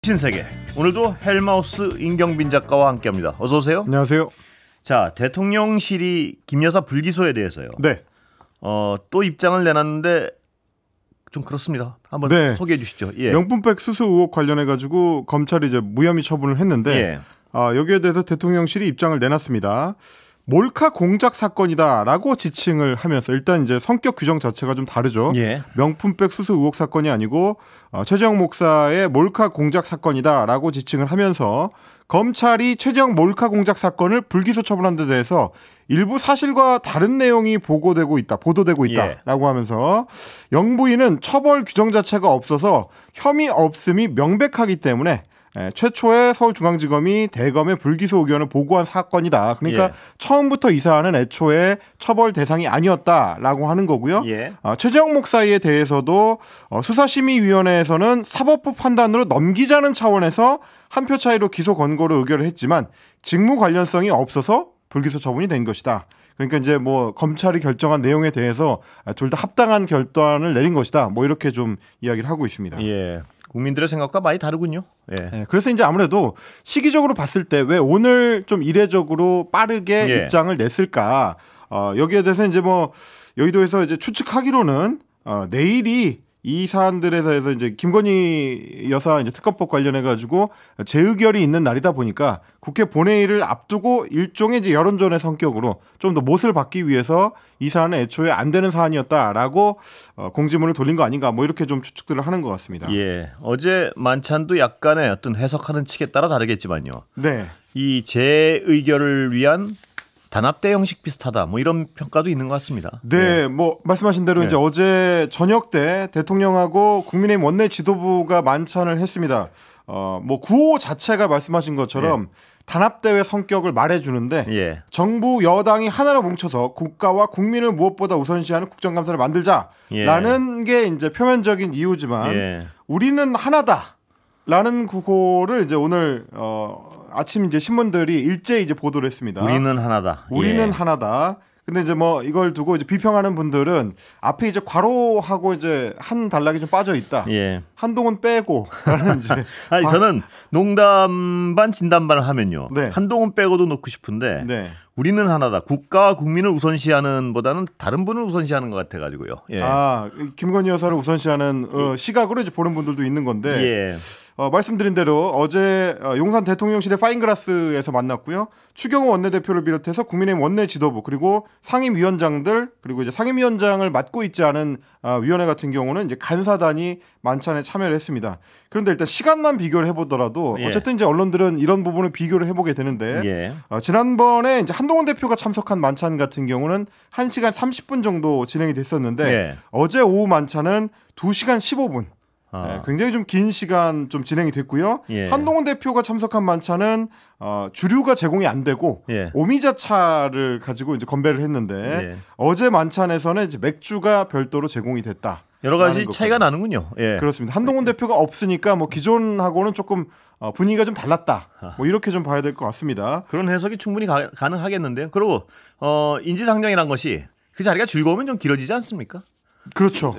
신세계. 오늘도 헬마우스 임경빈 작가와 함께합니다. 어서 오세요. 안녕하세요. 자, 대통령실이 김 여사 불기소에 대해서요. 네. 또 입장을 내놨는데 좀 그렇습니다. 한번 네. 소개해 주시죠. 예. 명품백 수수 의혹 관련해 가지고 검찰이 이제 무혐의 처분을 했는데 여기에 대해서 대통령실이 입장을 내놨습니다. 몰카 공작 사건이다라고 지칭을 하면서 일단 이제 성격 규정 자체가 좀 다르죠. 예. 명품백 수수 의혹 사건이 아니고 최재형 목사의 몰카 공작 사건이다라고 지칭을 하면서 검찰이 최재형 몰카 공작 사건을 불기소 처분한 데 대해서 일부 사실과 다른 내용이 보도되고 있다라고 하면서 영부인은 처벌 규정 자체가 없어서 혐의 없음이 명백하기 때문에 최초에 서울중앙지검이 대검에 불기소 의견을 보고한 사건이다. 그러니까 처음부터 이 사안은 애초에 처벌 대상이 아니었다라고 하는 거고요. 최재형 목사에 대해서도 수사심의위원회에서는 사법부 판단으로 넘기자는 차원에서 한 표 차이로 기소 권고를 의결을 했지만 직무 관련성이 없어서 불기소 처분이 된 것이다. 그러니까 이제 뭐 검찰이 결정한 내용에 대해서 둘 다 합당한 결단을 내린 것이다. 뭐 이렇게 좀 이야기를 하고 있습니다. 예. 국민들의 생각과 많이 다르군요. 예. 그래서 이제 아무래도 시기적으로 봤을 때 왜 오늘 좀 이례적으로 빠르게 입장을 냈을까? 여기에 대해서 이제 뭐 여의도에서 이제 추측하기로는 내일이 이 사안들에 대해서 이제 김건희 여사 이제 특검법 관련해 가지고 재의결이 있는 날이다 보니까 국회 본회의를 앞두고 일종의 이제 여론전의 성격으로 좀 더 못을 받기 위해서 이 사안은 애초에 안 되는 사안이었다라고 공지문을 돌린 거 아닌가 뭐 이렇게 좀 추측들을 하는 것 같습니다. 예. 어제 만찬도 약간의 어떤 해석하는 측에 따라 다르겠지만요. 네. 이 재의결을 위한 단합대 형식 비슷하다. 뭐 이런 평가도 있는 것 같습니다. 네, 뭐 말씀하신 대로 이제 어제 저녁 때 대통령하고 국민의힘 원내 지도부가 만찬을 했습니다. 뭐 구호 자체가 말씀하신 것처럼 단합대회 성격을 말해주는데 정부 여당이 하나로 뭉쳐서 국가와 국민을 무엇보다 우선시하는 국정감사를 만들자라는 게 이제 표면적인 이유지만 우리는 하나다라는 구호를 이제 오늘 아침 이제 신문들이 일제히 이제 보도를 했습니다. 우리는 하나다. 우리는 하나다. 근데 이제 뭐 이걸 두고 이제 비평하는 분들은 앞에 이제 괄호하고 이제 한 단락이 좀 빠져 있다. 한동훈 빼고라는 이제. 아니 저는 농담 반 진담 반을 하면요. 한동훈 빼고도 넣고 싶은데 우리는 하나다. 국가와 국민을 우선시하는 보다는 다른 분을 우선시하는 것 같아가지고요. 김건희 여사를 우선시하는 시각으로 이제 보는 분들도 있는 건데. 말씀드린 대로 어제 용산 대통령실의 파인글라스에서 만났고요. 추경호 원내대표를 비롯해서 국민의힘 원내 지도부 그리고 상임위원장들 그리고 이제 상임위원장을 맡고 있지 않은 위원회 같은 경우는 이제 간사단이 만찬에 참여를 했습니다. 그런데 일단 시간만 비교를 해보더라도 어쨌든 이제 언론들은 이런 부분을 비교를 해보게 되는데 지난번에 이제 한동훈 대표가 참석한 만찬 같은 경우는 1시간 30분 정도 진행이 됐었는데 어제 오후 만찬은 2시간 15분. 굉장히 좀 긴 시간 좀 진행이 됐고요. 한동훈 대표가 참석한 만찬은 주류가 제공이 안 되고 오미자차를 가지고 이제 건배를 했는데 어제 만찬에서는 이제 맥주가 별도로 제공이 됐다. 여러 가지 차이가 나는군요. 그렇습니다. 한동훈 대표가 없으니까 뭐 기존하고는 조금 분위기가 좀 달랐다. 뭐 이렇게 좀 봐야 될 것 같습니다. 그런 해석이 충분히 가능하겠는데요. 그리고 인지상정이란 것이 그 자리가 즐거우면 좀 길어지지 않습니까? 그렇죠.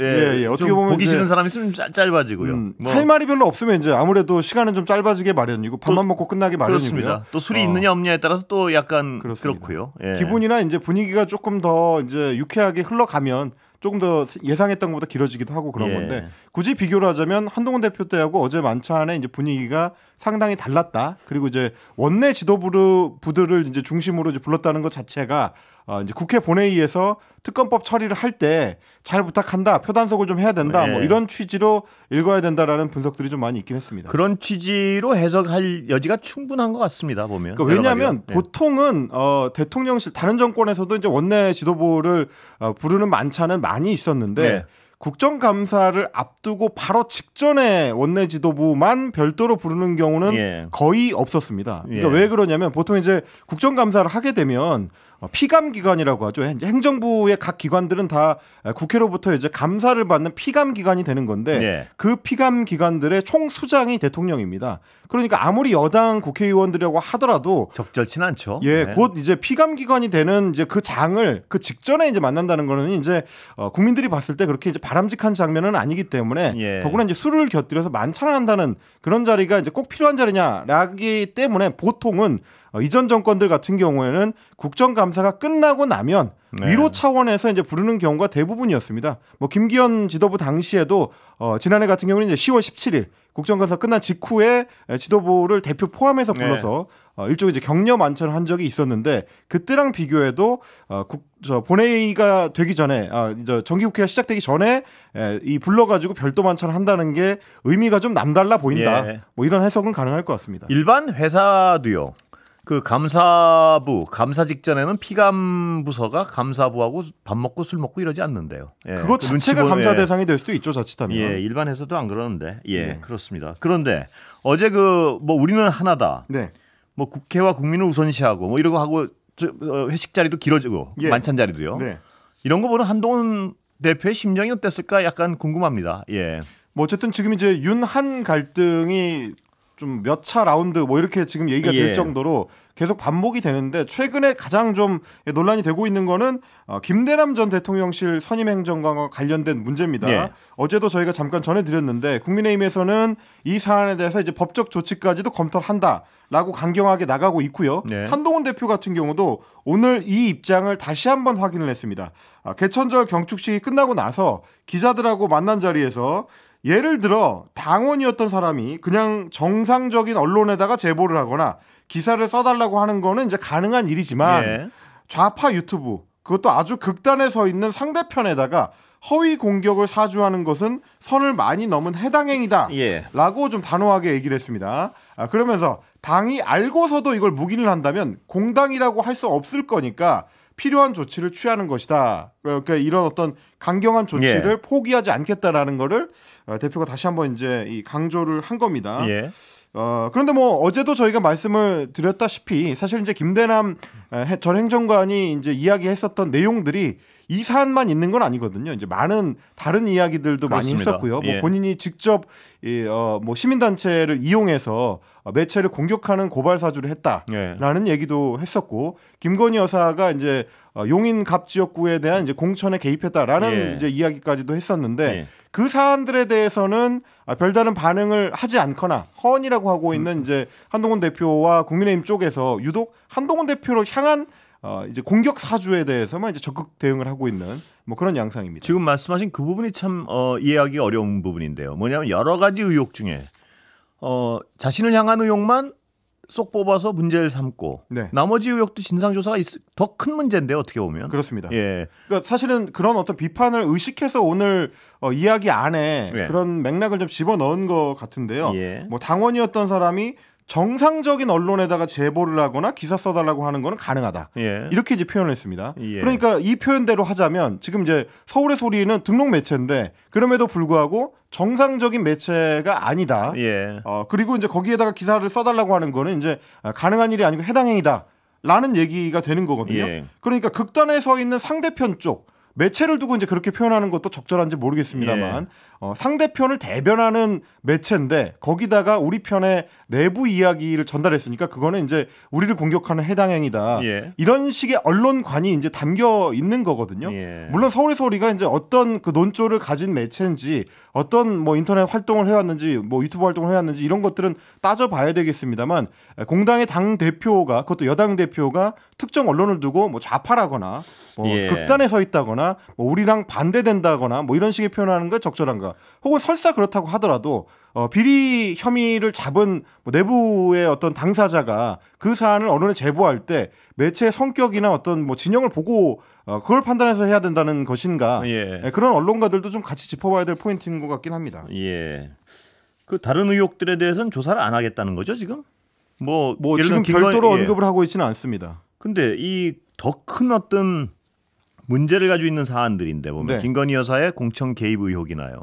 어떻게 보면 보기 싫은 사람이 있으면 짧아지고요. 할 말이 별로 없으면 이제 아무래도 시간은 좀 짧아지게 마련이고 밥만 먹고 끝나기 마련이고요. 그렇습니다. 또 술이 있느냐 없느냐에 따라서 또 약간 그렇고요. 기분이나 이제 분위기가 조금 더 이제 유쾌하게 흘러가면 조금 더 예상했던 것보다 길어지기도 하고 그런 건데 굳이 비교를 하자면 한동훈 대표 때하고 어제 만찬의 이제 분위기가 상당히 달랐다. 그리고 이제 원내 지도부들을 이제 중심으로 이제 불렀다는 것 자체가 이제 국회 본회의에서 특검법 처리를 할 때 잘 부탁한다, 표단속을 좀 해야 된다, 뭐 이런 취지로 읽어야 된다라는 분석들이 좀 많이 있긴 했습니다. 그런 취지로 해석할 여지가 충분한 것 같습니다. 보면. 그러니까 왜냐하면 보통은 대통령실 다른 정권에서도 이제 원내 지도부를 부르는 만찬은 많이 있었는데. 국정감사를 앞두고 바로 직전에 원내 지도부만 별도로 부르는 경우는 거의 없었습니다. 그러니까 왜 그러냐면 보통 이제 국정감사를 하게 되면 피감기관이라고 하죠. 행정부의 각 기관들은 다 국회로부터 이제 감사를 받는 피감기관이 되는 건데 네. 그 피감기관들의 총수장이 대통령입니다. 그러니까 아무리 여당 국회의원들이라고 하더라도 적절치는 않죠. 예, 네. 곧 이제 피감기관이 되는 이제 그 장을 그 직전에 이제 만난다는 거는 이제 국민들이 봤을 때 그렇게 이제 바람직한 장면은 아니기 때문에 예. 더구나 이제 술을 곁들여서 만찬을 한다는 그런 자리가 이제 꼭 필요한 자리냐라기 때문에 보통은 이전 정권들 같은 경우에는 국정감사가 끝나고 나면 네. 위로 차원에서 이제 부르는 경우가 대부분이었습니다. 뭐 김기현 지도부 당시에도 지난해 같은 경우는 이제 10월 17일 국정감사 끝난 직후에 지도부를 대표 포함해서 불러서 네. 일종의 이제 격려 만찬을 한 적이 있었는데 그때랑 비교해도 본회의가 되기 전에 정기국회가 시작되기 전에 이 불러가지고 별도 만찬을 한다는 게 의미가 좀 남달라 보인다. 예. 뭐 이런 해석은 가능할 것 같습니다. 일반 회사도요. 그 감사 직전에는 피감 부서가 감사부하고 밥 먹고 술 먹고 이러지 않는데요. 예. 그거 자체가 감사 대상이 될 수도 있죠, 자칫하면. 예, 일반에서도 안 그러는데. 예, 그렇습니다. 그런데 어제 뭐 우리는 하나다. 네. 뭐 국회와 국민을 우선시하고 뭐 이러고 하고 회식 자리도 길어지고 예. 만찬 자리도요. 네. 이런 거 보는 한동훈 대표의 심정이 어땠을까 약간 궁금합니다. 예. 뭐 어쨌든 지금 이제 윤한 갈등이 좀 몇 차 라운드 뭐 이렇게 지금 얘기가 될 정도로 계속 반복이 되는데 최근에 가장 좀 논란이 되고 있는 거는 김대남 전 대통령실 선임 행정관과 관련된 문제입니다. 예. 어제도 저희가 잠깐 전해드렸는데 국민의힘에서는 이 사안에 대해서 이제 법적 조치까지도 검토를 한다라고 강경하게 나가고 있고요. 네. 한동훈 대표 같은 경우도 오늘 이 입장을 다시 한번 확인을 했습니다. 개천절 경축식이 끝나고 나서 기자들하고 만난 자리에서 예를 들어 당원이었던 사람이 그냥 정상적인 언론에다가 제보를 하거나 기사를 써달라고 하는 거는 이제 가능한 일이지만 예. 좌파 유튜브 그것도 아주 극단에 서 있는 상대편에다가 허위 공격을 사주하는 것은 선을 많이 넘은 해당 행위다 예. 라고 좀 단호하게 얘기를 했습니다. 그러면서 당이 알고서도 이걸 묵인을 한다면 공당이라고 할 수 없을 거니까 필요한 조치를 취하는 것이다. 그러니까 이런 어떤 강경한 조치를 예. 포기하지 않겠다라는 거를 대표가 다시 한번 이제 이 강조를 한 겁니다. 예. 그런데 뭐 어제도 저희가 말씀을 드렸다시피 사실 이제 김대남 전 행정관이 이제 이야기했었던 내용들이 이 사안만 있는 건 아니거든요. 이제 많은 다른 이야기들도 그렇습니다. 많이 했었고요. 예. 뭐 본인이 직접 뭐 시민단체를 이용해서 매체를 공격하는 고발 사주를 했다라는 예. 얘기도 했었고 김건희 여사가 이제 용인 갑 지역구에 대한 이제 공천에 개입했다라는 예. 이제 이야기까지도 했었는데 예. 그 사안들에 대해서는 별다른 반응을 하지 않거나 허언이라고 하고 있는 이제 한동훈 대표와 국민의힘 쪽에서 유독 한동훈 대표를 향한 이제 공격 사주에 대해서만 이제 적극 대응을 하고 있는 뭐 그런 양상입니다. 지금 말씀하신 그 부분이 참 이해하기 어려운 부분인데요. 뭐냐면 여러 가지 의혹 중에 자신을 향한 의혹만 쏙 뽑아서 문제를 삼고 네. 나머지 의혹도 진상조사가 더 큰 문제인데요. 어떻게 보면. 그렇습니다. 예. 그러니까 사실은 그런 어떤 비판을 의식해서 오늘 이야기 안에 예. 그런 맥락을 좀 집어넣은 것 같은데요. 예. 뭐 당원이었던 사람이 정상적인 언론에다가 제보를 하거나 기사 써달라고 하는 거는 가능하다. 예. 이렇게 이제 표현을 했습니다. 예. 그러니까 이 표현대로 하자면 지금 이제 서울의 소리는 등록 매체인데 그럼에도 불구하고 정상적인 매체가 아니다. 예. 그리고 이제 거기에다가 기사를 써달라고 하는 거는 이제 가능한 일이 아니고 해당 행위다라는 얘기가 되는 거거든요. 예. 그러니까 극단에 서 있는 상대편 쪽 매체를 두고 이제 그렇게 표현하는 것도 적절한지 모르겠습니다만 예. 상대편을 대변하는 매체인데 거기다가 우리 편의 내부 이야기를 전달했으니까 그거는 이제 우리를 공격하는 해당 행위다. 예. 이런 식의 언론관이 이제 담겨 있는 거거든요. 예. 물론 서울의 소리가 이제 어떤 그 논조를 가진 매체인지 어떤 뭐 인터넷 활동을 해왔는지 뭐 유튜브 활동을 해왔는지 이런 것들은 따져봐야 되겠습니다만 공당의 당 대표가 그것도 여당 대표가 특정 언론을 두고 뭐 좌파라거나 뭐 예. 극단에 서 있다거나 뭐 우리랑 반대된다거나 뭐 이런 식의 표현하는 게 적절한가? 혹은 설사 그렇다고 하더라도 비리 혐의를 잡은 뭐 내부의 어떤 당사자가 그 사안을 언론에 제보할 때 매체의 성격이나 어떤 뭐 진영을 보고 그걸 판단해서 해야 된다는 것인가? 예. 그런 언론가들도 좀 같이 짚어봐야 될 포인트인 것 같긴 합니다. 예. 그 다른 의혹들에 대해서는 조사를 안 하겠다는 거죠 지금? 뭐 지금 별도로 언급을 하고 있지는 않습니다. 근데 이 더 큰 어떤 문제를 가지고 있는 사안들인데 보면 네. 김건희 여사의 공천 개입 의혹이나요.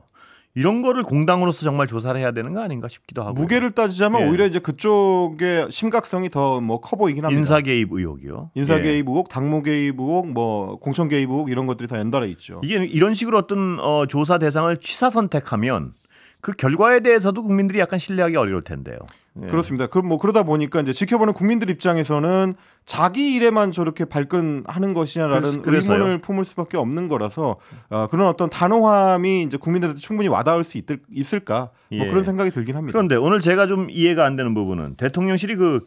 이런 거를 공당으로서 정말 조사를 해야 되는 거 아닌가 싶기도 하고. 무게를 따지자면 예. 오히려 이제 그쪽의 심각성이 더 뭐 커 보이긴 합니다. 인사 개입 의혹이요. 인사 개입 의혹, 당무 개입 의혹, 뭐 공천 개입 의혹 이런 것들이 다 연달아 있죠. 이게 이런 식으로 어떤 조사 대상을 취사 선택하면 그 결과에 대해서도 국민들이 약간 신뢰하기 어려울 텐데요. 예. 그렇습니다. 그럼 뭐 그러다 보니까 이제 지켜보는 국민들 입장에서는 자기 일에만 저렇게 발끈하는 것이냐라는 의문을 품을 수밖에 없는 거라서 그런 어떤 단호함이 이제 국민들한테 충분히 와닿을 수 있을까 뭐 그런 생각이 들긴 합니다. 그런데 오늘 제가 좀 이해가 안 되는 부분은 대통령실이 그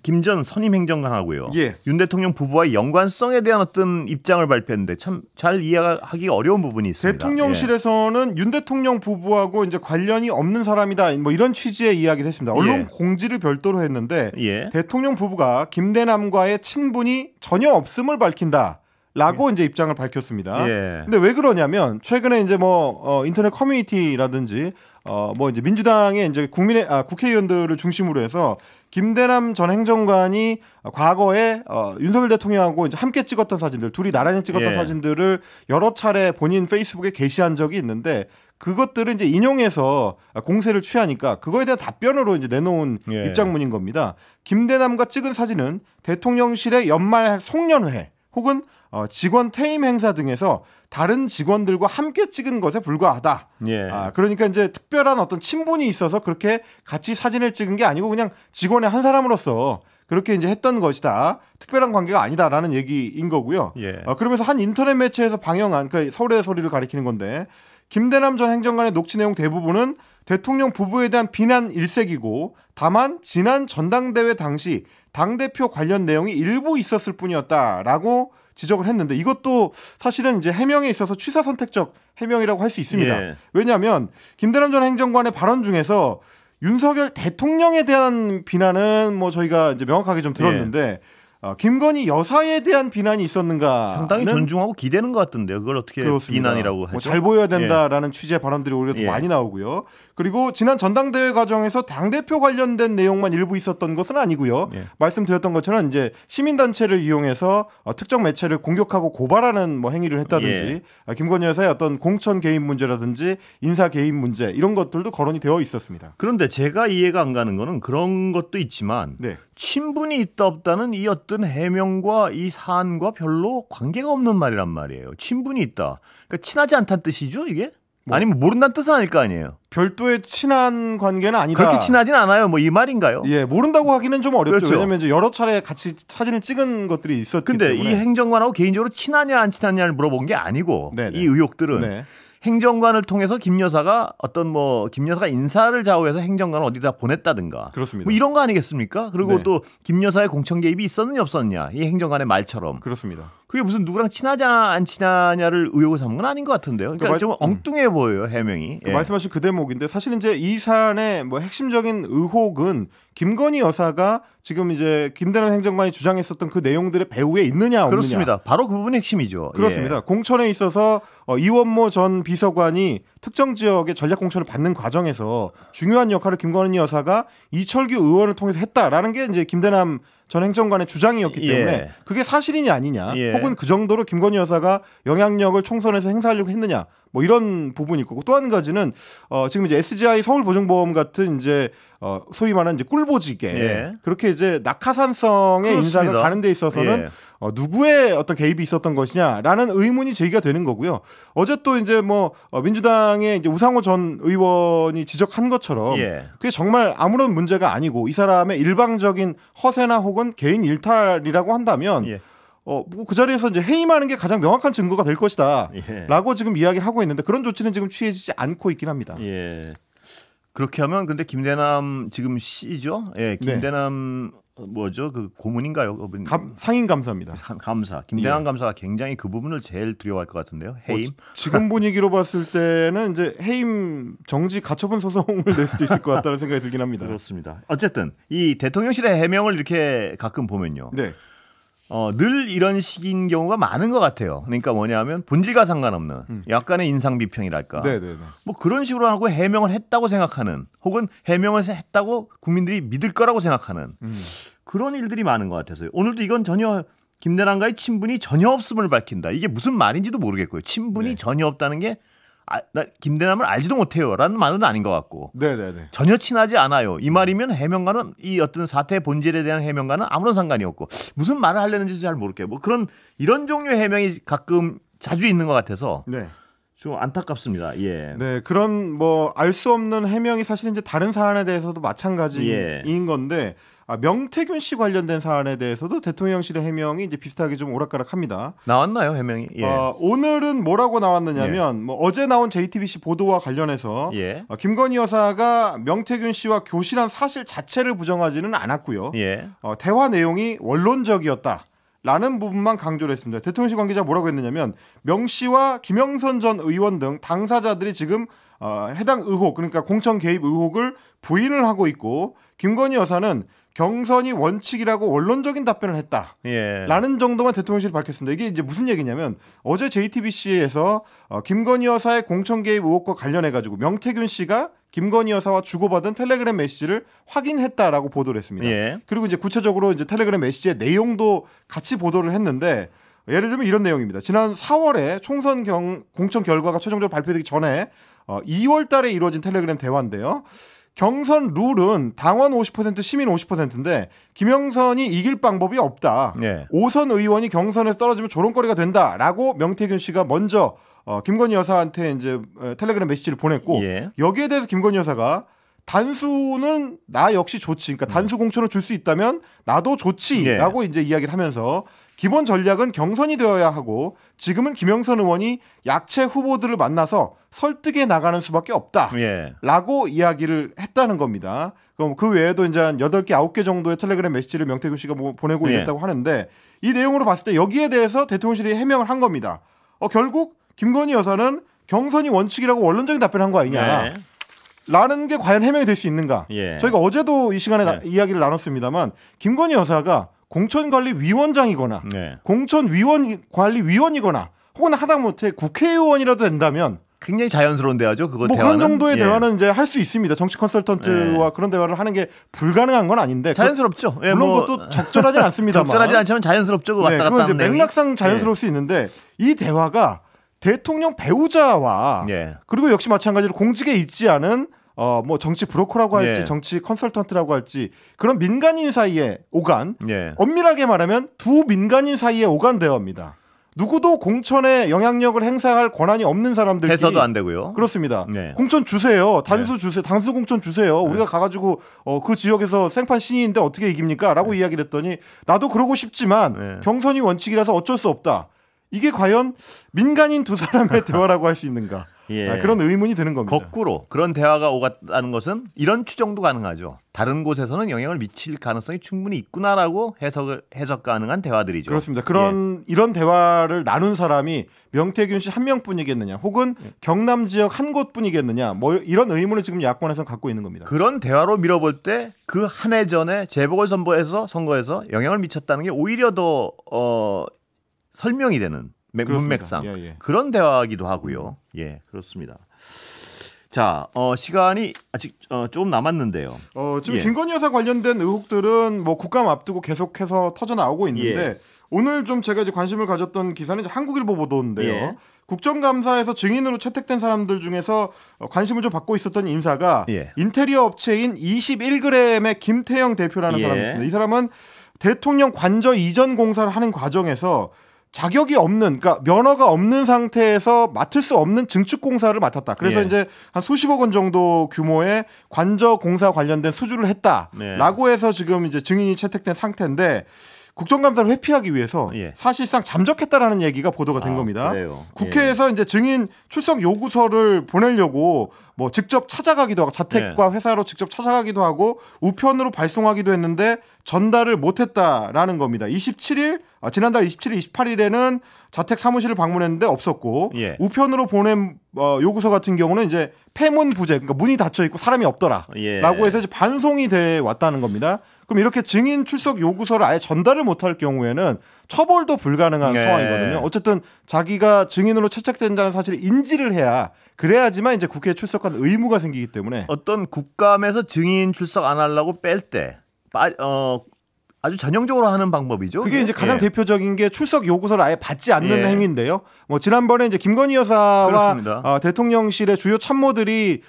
김 전 선임 행정관하고요. 예. 윤 대통령 부부와의 연관성에 대한 어떤 입장을 발표했는데 참 잘 이해하기 어려운 부분이 있습니다. 대통령실에서는 윤 대통령 부부하고 이제 관련이 없는 사람이다. 뭐 이런 취지의 이야기를 했습니다. 언론 공지를 별도로 했는데 대통령 부부가 김대남과의 친분이 전혀 없음을 밝힌다. 라고 이제 입장을 밝혔습니다. 근데 왜 그러냐면 최근에 이제 뭐 인터넷 커뮤니티라든지 뭐 이제 민주당의 이제 국회의원들을 중심으로 해서 김대남 전 행정관이 과거에 윤석열 대통령하고 이제 함께 찍었던 사진들, 둘이 나란히 찍었던 사진들을 여러 차례 본인 페이스북에 게시한 적이 있는데 그것들을 이제 인용해서 공세를 취하니까 그거에 대한 답변으로 이제 내놓은 입장문인 겁니다. 김대남과 찍은 사진은 대통령실의 연말 송년회 혹은 직원 퇴임 행사 등에서 다른 직원들과 함께 찍은 것에 불과하다. 그러니까 이제 특별한 어떤 친분이 있어서 그렇게 같이 사진을 찍은 게 아니고 그냥 직원의 한 사람으로서 그렇게 이제 했던 것이다. 특별한 관계가 아니다라는 얘기인 거고요. 그러면서 한 인터넷 매체에서 방영한 그러니까 서울의 소리를 가리키는 건데 김대남 전 행정관의 녹취 내용 대부분은 대통령 부부에 대한 비난 일색이고 다만 지난 전당대회 당시 당대표 관련 내용이 일부 있었을 뿐이었다라고 지적을 했는데 이것도 사실은 이제 해명에 있어서 취사 선택적 해명이라고 할 수 있습니다. 왜냐하면 김대남 전 행정관의 발언 중에서 윤석열 대통령에 대한 비난은 뭐 저희가 이제 명확하게 좀 들었는데 김건희 여사에 대한 비난이 있었는가? 상당히 존중하고 기대는 것 같던데요. 그걸 어떻게 그렇습니다. 비난이라고 하죠? 뭐 잘 보여야 된다라는 취지의 발언들이 오히려 더 많이 나오고요. 그리고 지난 전당대회 과정에서 당대표 관련된 내용만 일부 있었던 것은 아니고요. 말씀드렸던 것처럼 이제 시민단체를 이용해서 특정 매체를 공격하고 고발하는 뭐 행위를 했다든지 김건희 여사의 어떤 공천 개입 문제라든지 인사 개입 문제 이런 것들도 거론이 되어 있었습니다. 그런데 제가 이해가 안 가는 거는 그런 것도 있지만 친분이 있다 없다는 이 어떤 해명과 이 사안과 별로 관계가 없는 말이란 말이에요. 친분이 있다. 그러니까 친하지 않다는 뜻이죠, 이게? 아니면 모른다는 뜻은 아닐 거 아니에요. 별도의 친한 관계는 아니다. 그렇게 친하진 않아요. 뭐 이 말인가요? 모른다고 하기는 좀 어렵죠. 그렇죠. 왜냐하면 이제 여러 차례 같이 사진을 찍은 것들이 있었기 때문에. 근데 이 행정관하고 개인적으로 친하냐 안 친하냐를 물어본 게 아니고 이 의혹들은 행정관을 통해서 김 여사가 김 여사가 인사를 좌우해서 행정관을 어디다 보냈다든가. 그렇습니다. 뭐 이런 거 아니겠습니까? 그리고 또 김 여사의 공천 개입이 있었느냐 없었느냐. 이 행정관의 말처럼. 그렇습니다. 그게 무슨 누구랑 친하냐 안 친하냐를 의혹을 삼은 건 아닌 것 같은데요. 그러니까 좀 엉뚱해 보여요, 해명이. 말씀하신 그 대목인데 사실 이제 이 사안의 뭐 핵심적인 의혹은 김건희 여사가 지금 이제 김대남 행정관이 주장했었던 그 내용들의 배후에 있느냐 없느냐. 그렇습니다. 바로 그 부분이 핵심이죠. 그렇습니다. 공천에 있어서 이원모 전 비서관이 특정 지역의 전략 공천을 받는 과정에서 중요한 역할을 김건희 여사가 이철규 의원을 통해서 했다라는 게 이제 김대남 전 행정관의 주장이었기 때문에 그게 사실이냐 아니냐 혹은 그 정도로 김건희 여사가 영향력을 총선에서 행사하려고 했느냐 뭐 이런 부분이 있고 또 한 가지는 지금 이제 SGI 서울보증보험 같은 이제 소위 말하는 이제 꿀보직에 그렇게 이제 낙하산성의 인사가 가는 데 있어서는 누구의 어떤 개입이 있었던 것이냐라는 의문이 제기가 되는 거고요. 어제 또 이제 뭐 민주당의 이제 우상호 전 의원이 지적한 것처럼 그게 정말 아무런 문제가 아니고 이 사람의 일방적인 허세나 혹은 개인 일탈이라고 한다면 뭐 그 자리에서 이제 해임하는 게 가장 명확한 증거가 될 것이다라고 지금 이야기를 하고 있는데 그런 조치는 지금 취해지지 않고 있긴 합니다. 그렇게 하면 근데 김대남 지금 씨죠? 김대남 뭐죠? 그 고문인가요? 상임 감사입니다. 감사. 김대남 감사가 굉장히 그 부분을 제일 두려워할 것 같은데요. 해임. 지금 분위기로 봤을 때는 이제 해임 정지 가처분 소송을 낼 수도 있을 것 같다는 생각이 들긴 합니다. 그렇습니다. 어쨌든 이 대통령실의 해명을 이렇게 가끔 보면요. 늘 이런 식인 경우가 많은 것 같아요. 그러니까 뭐냐면 본질과 상관없는 약간의 인상 비평이랄까. 뭐 그런 식으로 하고 해명을 했다고 생각하는 혹은 해명을 했다고 국민들이 믿을 거라고 생각하는 그런 일들이 많은 것 같아서요. 오늘도 이건 전혀 김대남과의 친분이 전혀 없음을 밝힌다. 이게 무슨 말인지도 모르겠고요. 친분이 전혀 없다는 게 나 김대남을 알지도 못해요라는 말은 아닌 것 같고 네네네. 전혀 친하지 않아요. 이 말이면 해명과는 이 어떤 사태의 본질에 대한 해명과는 아무런 상관이 없고 무슨 말을 하려는지 잘 모르겠어요. 뭐 이런 종류의 해명이 가끔 자주 있는 것 같아서 네. 좀 안타깝습니다. 예. 네, 그런 뭐 알 수 없는 해명이 사실 이제 다른 사안에 대해서도 마찬가지인 건데 명태균 씨 관련된 사안에 대해서도 대통령실의 해명이 이제 비슷하게 좀 오락가락합니다. 나왔나요, 해명이? 예. 오늘은 뭐라고 나왔느냐면 뭐 어제 나온 JTBC 보도와 관련해서 김건희 여사가 명태균 씨와 교실한 사실 자체를 부정하지는 않았고요. 대화 내용이 원론적이었다. 라는 부분만 강조를 했습니다. 대통령실 관계자 뭐라고 했느냐면 명 씨와 김영선 전 의원 등 당사자들이 지금 해당 의혹 그러니까 공천 개입 의혹을 부인을 하고 있고 김건희 여사는 경선이 원칙이라고 원론적인 답변을 했다. 라는 정도만 대통령실이 밝혔습니다. 이게 이제 무슨 얘기냐면 어제 JTBC에서 김건희 여사의 공천 개입 의혹과 관련해가지고 명태균 씨가 김건희 여사와 주고받은 텔레그램 메시지를 확인했다라고 보도를 했습니다. 그리고 이제 구체적으로 이제 텔레그램 메시지의 내용도 같이 보도를 했는데 예를 들면 이런 내용입니다. 지난 4월에 총선 공천 결과가 최종적으로 발표되기 전에 2월 달에 이루어진 텔레그램 대화인데요. 경선 룰은 당원 50% 시민 50%인데 김영선이 이길 방법이 없다. 5선 의원이 경선에서 떨어지면 조롱거리가 된다라고 명태균 씨가 먼저 김건희 여사한테 이제 텔레그램 메시지를 보냈고 여기에 대해서 김건희 여사가 단수는 나 역시 좋지. 그러니까 단수 공천을 줄 수 있다면 나도 좋지라고 이제 이야기를 하면서 기본 전략은 경선이 되어야 하고 지금은 김영선 의원이 약체 후보들을 만나서 설득해 나가는 수밖에 없다라고 이야기를 했다는 겁니다. 그럼 그 외에도 이제 한 8개, 9개 정도의 텔레그램 메시지를 명태균 씨가 보내고 있다고 하는데 이 내용으로 봤을 때 여기에 대해서 대통령실이 해명을 한 겁니다. 결국 김건희 여사는 경선이 원칙이라고 원론적인 답변을 한 거 아니냐. 라는 게 과연 해명이 될 수 있는가. 저희가 어제도 이 시간에 이야기를 나눴습니다만 김건희 여사가 공천관리위원장이거나 공천관리위원이거나 혹은 하다못해 국회의원이라도 된다면 굉장히 자연스러운 대화죠. 그거 뭐 대화는. 그런 정도의 대화는 이제 할 수 있습니다. 정치 컨설턴트와 그런 대화를 하는 게 불가능한 건 아닌데 자연스럽죠. 물론 그것도 적절하진 않습니다만 적절하지 않지만 자연스럽죠. 그 왔다 갔다 하는 내용이. 맥락상 자연스러울 수 있는데 이 대화가 대통령 배우자와 그리고 역시 마찬가지로 공직에 있지 않은 뭐 정치 브로커라고 할지 정치 컨설턴트라고 할지 그런 민간인 사이에 오간 엄밀하게 말하면 두 민간인 사이에 오간 대화입니다. 누구도 공천에 영향력을 행사할 권한이 없는 사람들끼리 해서도 안 되고요. 그렇습니다. 공천 주세요. 단수 주세요. 단수 공천 주세요. 우리가 가가지고 그 지역에서 생판 신인인데 어떻게 이깁니까? 라고 이야기를 했더니 나도 그러고 싶지만 경선이 원칙이라서 어쩔 수 없다. 이게 과연 민간인 두 사람의 대화라고 할 수 있는가? 그런 의문이 드는 겁니다. 거꾸로 그런 대화가 오갔다는 것은 이런 추정도 가능하죠. 다른 곳에서는 영향을 미칠 가능성이 충분히 있구나라고 해석 가능한 대화들이죠. 그렇습니다. 이런 대화를 나눈 사람이 명태균 씨 한 명뿐이겠느냐, 혹은 경남 지역 한 곳뿐이겠느냐, 뭐 이런 의문을 지금 야권에서는 갖고 있는 겁니다. 그런 대화로 밀어볼 때 그 한 해 전에 재보궐선거에서 영향을 미쳤다는 게 오히려 더 설명이 되는 문맥상 그런 대화이기도 하고요. 그렇습니다. 자, 시간이 아직 조금 남았는데요. 지금 김건희 여사 관련된 의혹들은 뭐 국감 앞두고 계속해서 터져 나오고 있는데 오늘 좀 제가 이제 관심을 가졌던 기사는 이제 한국일보 보도인데요. 국정감사에서 증인으로 채택된 사람들 중에서 관심을 좀 받고 있었던 인사가 인테리어 업체인 21g의 김태형 대표라는 사람이 있습니다. 이 사람은 대통령 관저 이전 공사를 하는 과정에서 자격이 없는, 그러니까 면허가 없는 상태에서 맡을 수 없는 증축 공사를 맡았다. 그래서 이제 한 수십억 원 정도 규모의 관저 공사 관련된 수주를 했다라고 해서 지금 이제 증인이 채택된 상태인데 국정감사를 회피하기 위해서 사실상 잠적했다라는 얘기가 보도가 된 겁니다. 국회에서 이제 증인 출석 요구서를 보내려고 뭐 직접 찾아가기도 하고 자택과 회사로 직접 찾아가기도 하고 우편으로 발송하기도 했는데 전달을 못했다라는 겁니다. 지난달 27일, 28일에는 자택 사무실을 방문했는데 없었고 우편으로 보낸 요구서 같은 경우는 이제 폐문 부재, 그러니까 문이 닫혀 있고 사람이 없더라라고 해서 이제 반송이 돼 왔다는 겁니다. 그럼 이렇게 증인 출석 요구서를 아예 전달을 못할 경우에는 처벌도 불가능한 상황이거든요. 어쨌든 자기가 증인으로 채택된다는 사실을 인지를 해야 그래야지만 이제 국회에 출석한 의무가 생기기 때문에 어떤 국감에서 증인 출석 안 하려고 뺄 때 아주 전형적으로 하는 방법이죠. 그게 이제 가장 대표적인 게 출석 요구서를 아예 받지 않는 행위인데요. 뭐 지난번에 이제 김건희 여사와 대통령실의 주요 참모들이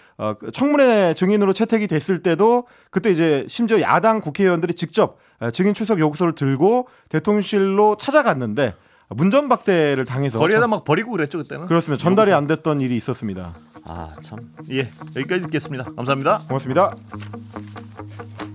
청문회 증인으로 채택이 됐을 때도 그때 이제 심지어 야당 국회의원들이 직접 증인 출석 요구서를 들고 대통령실로 찾아갔는데 문전박대를 당해서 거리에다 막 버리고 그랬죠 그때는. 그렇습니다. 전달이 안 됐던 일이 있었습니다. 아 참. 예, 여기까지 듣겠습니다. 감사합니다. 고맙습니다.